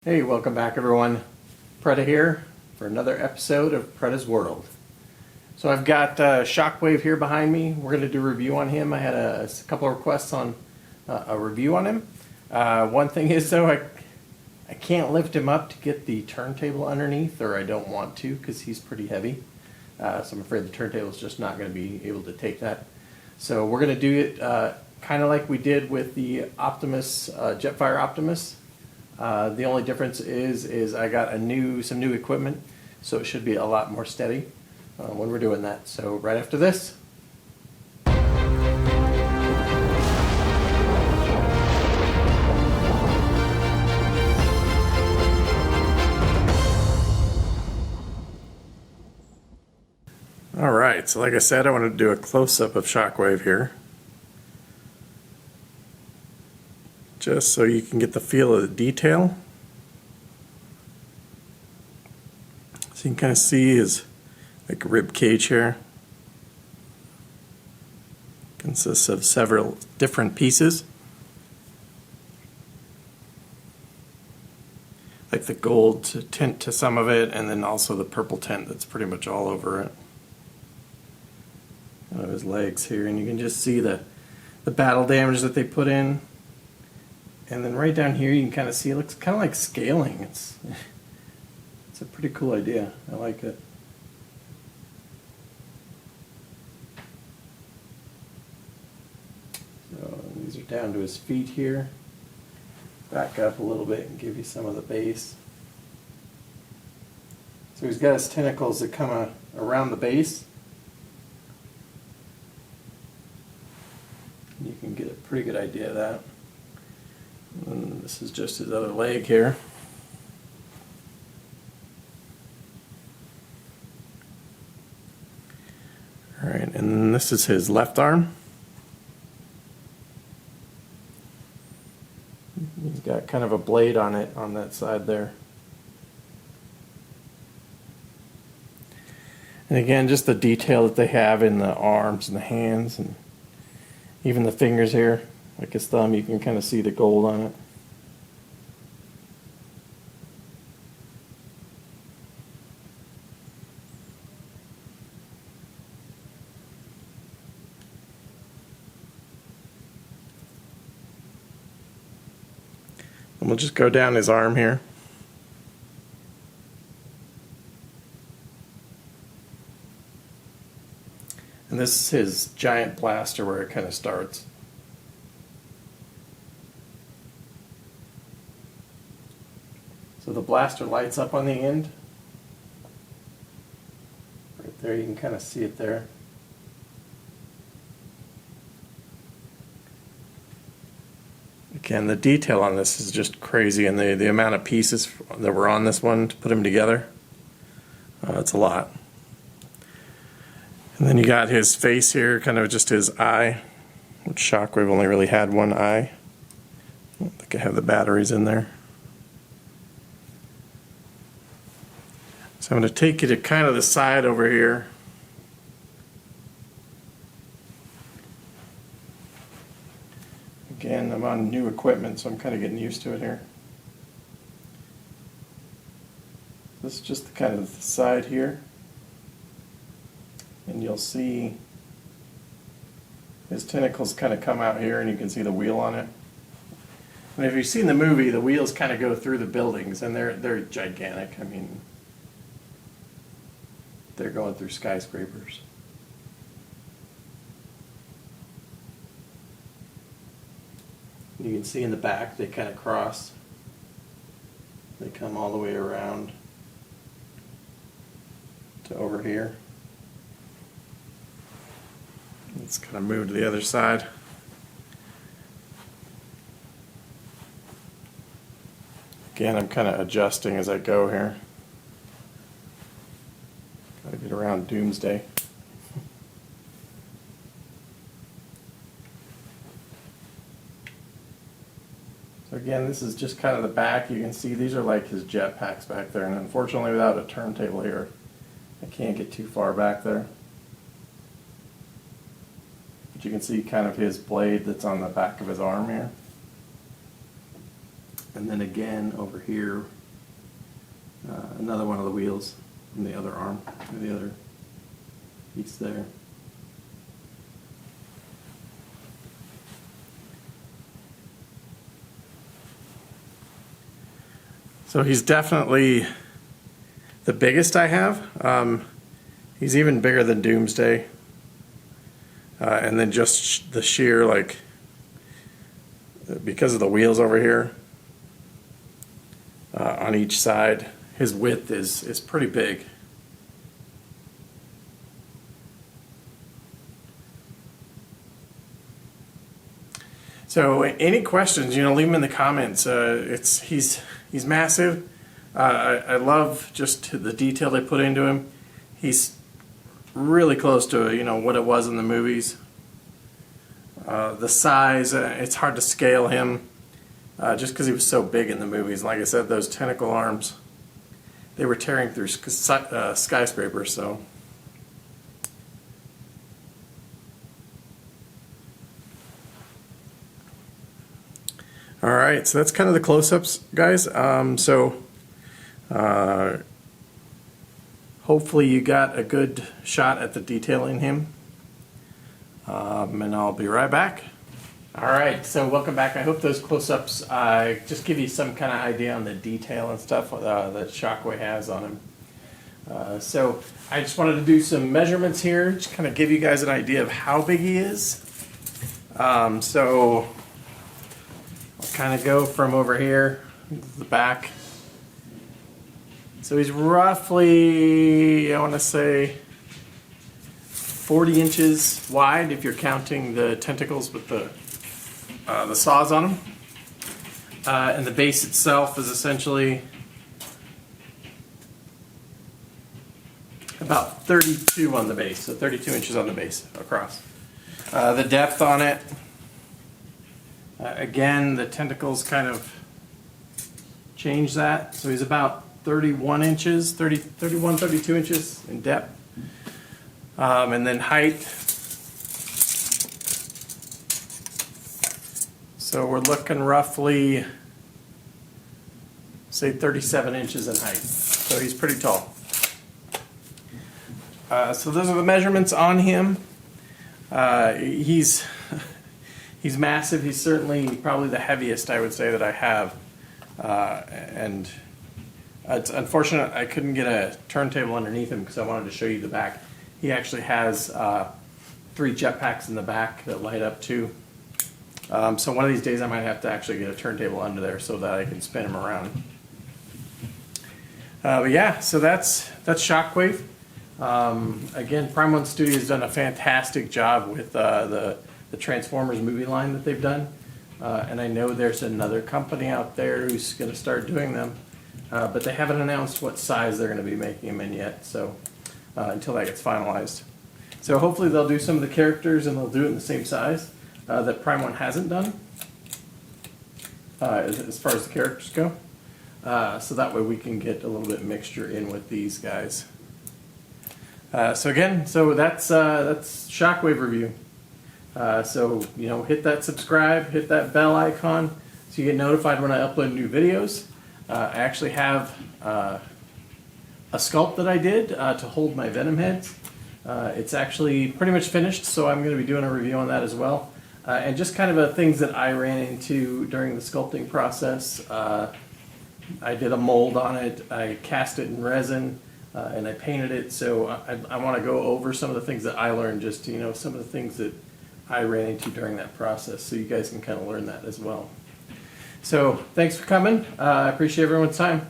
Hey, welcome back everyone. Preda here for another episode of Preda's World. So I've got Shockwave here behind me. We're going to do a review on him. I had a couple of requests on a review on him. One thing is though, I can't lift him up to get the turntable underneath, or I don't want to because he's pretty heavy. So I'm afraid the turntable is just not going to be able to take that. So we're going to do it kind of like we did with the Optimus, Jetfire Optimus. The only difference is I got some new equipment, so it should be a lot more steady when we're doing that. So right after this. Alright, so like I said, I wanted to do a close-up of Shockwave here, just so you can get the feel of the detail. So you can kind of see his rib cage here. Consists of several different pieces, like the gold tint to some of it, and then also the purple tint that's pretty much all over it. His legs here, and you can just see the battle damage that they put in. And then right down here you can kind of see it looks kind of like scaling. It's a pretty cool idea. I like it. So these are down to his feet here. Back up a little bit and give you some of the base. So he's got his tentacles that come around the base. You can get a pretty good idea of that. And this is just his other leg here. Alright, and then this is his left arm. He's got kind of a blade on it on that side there. And again, just the detail that they have in the arms and the hands and even the fingers here. Like his thumb, you can kind of see the gold on it. And we'll just go down his arm here. And this is his giant blaster where it kind of starts. So the blaster lights up on the end. Right there, you can kind of see it there. Again, the detail on this is just crazy, and the amount of pieces that were on this one to put them together, it's a lot. And then you got his face here, kind of just his eye, which Shockwave only really had one eye. I think I have the batteries in there. So I'm going to take you to kind of the side over here. Again, I'm on new equipment, so I'm kind of getting used to it here. This is just kind of the side here. And you'll see his tentacles kind of come out here, and you can see the wheel on it. And if you've seen the movie, the wheels kind of go through the buildings, and they're gigantic. I mean, they're going through skyscrapers. You can see in the back they kind of cross. They come all the way around to over here. Let's kind of move to the other side. Again, I'm kind of adjusting as I go here. Gotta get around Doomsday. So again, this is just kind of the back. You can see these are like his jet packs back there, and unfortunately without a turntable here, I can't get too far back there. But you can see kind of his blade that's on the back of his arm here. And then again over here, another one of the wheels from the other arm, or the other piece there. So he's definitely the biggest I have. He's even bigger than Doomsday. And then just the sheer, like, because of the wheels over here on each side, his width is pretty big. So any questions, leave them in the comments. He's massive. I love just the detail they put into him. He's really close to what it was in the movies. The size, it's hard to scale him just because he was so big in the movies. Like I said, those tentacle arms, they were tearing through skyscrapers. So. All right, so that's kind of the close-ups, guys. Hopefully you got a good shot at the detail in him. And I'll be right back. All right, so welcome back. I hope those close-ups just give you some kind of idea on the detail and stuff that Shockwave has on him. So I just wanted to do some measurements here, just kind of give you guys an idea of how big he is. So I'll kind of go from over here to the back. So he's roughly, I want to say, 40 inches wide if you're counting the tentacles with the saws on them. And the base itself is essentially about 32 on the base, so 32 inches on the base across. The depth on it, again, the tentacles kind of change that. So he's about 31 inches, 31, 32 inches in depth. And then height. So we're looking roughly, say 37 inches in height. So he's pretty tall. So those are the measurements on him. He's massive. He's certainly probably the heaviest, I would say, that I have. And it's unfortunate I couldn't get a turntable underneath him because I wanted to show you the back. He actually has 3 jetpacks in the back that light up too. So one of these days I might have to actually get a turntable under there so that I can spin him around. But yeah, so that's Shockwave. Again, Prime One Studio has done a fantastic job with the Transformers movie line that they've done. And I know there's another company out there who's going to start doing them. But they haven't announced what size they're going to be making them in yet, so until that gets finalized. So hopefully they'll do some of the characters and they'll do it in the same size that Prime One hasn't done as far as the characters go. So that way we can get a little bit mixture in with these guys. So that's Shockwave review. So hit that subscribe, hit that bell icon so you get notified when I upload new videos. I actually have a sculpt that I did to hold my Venom heads. It's actually pretty much finished, so I'm going to be doing a review on that as well. And just kind of things that I ran into during the sculpting process. I did a mold on it, I cast it in resin, and I painted it. So I want to go over some of the things that I learned, just some of the things that I ran into during that process, so you guys can kind of learn that as well. So thanks for coming. I appreciate everyone's time.